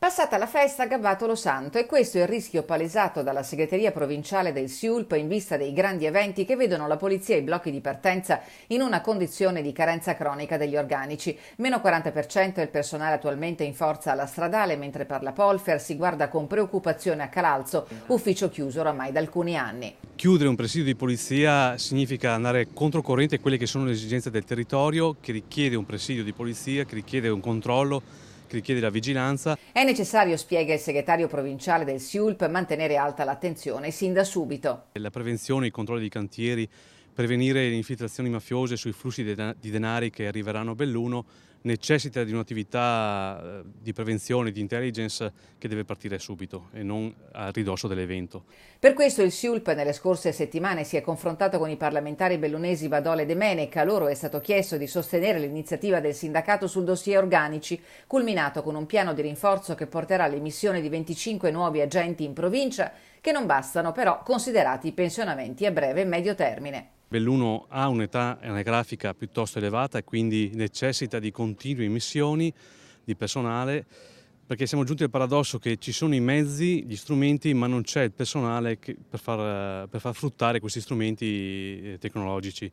Passata la festa, gabbato lo santo, e questo è il rischio palesato dalla segreteria provinciale del SIULP in vista dei grandi eventi che vedono la polizia e i blocchi di partenza in una condizione di carenza cronica degli organici. Meno 40% è il personale attualmente in forza alla stradale, mentre per la Polfer si guarda con preoccupazione a Calalzo, ufficio chiuso oramai da alcuni anni. Chiudere un presidio di polizia significa andare controcorrente a quelle che sono le esigenze del territorio, che richiede un presidio di polizia, che richiede un controllo, che richiede la vigilanza. È necessario, spiega il segretario provinciale del SIULP, mantenere alta l'attenzione sin da subito. La prevenzione, i controlli di cantieri, prevenire le infiltrazioni mafiose sui flussi di denari che arriveranno a Belluno necessita di un'attività di prevenzione, di intelligence che deve partire subito e non a ridosso dell'evento. Per questo il SIULP nelle scorse settimane si è confrontato con i parlamentari bellunesi Badole e De Menec. A loro è stato chiesto di sostenere l'iniziativa del sindacato sul dossier organici, culminato con un piano di rinforzo che porterà all'emissione di 25 nuovi agenti in provincia, che non bastano però considerati pensionamenti a breve e medio termine. Belluno ha un'età anagrafica piuttosto elevata e quindi necessita di continue immissioni di personale, perché siamo giunti al paradosso che ci sono i mezzi, gli strumenti, ma non c'è il personale per far fruttare questi strumenti tecnologici.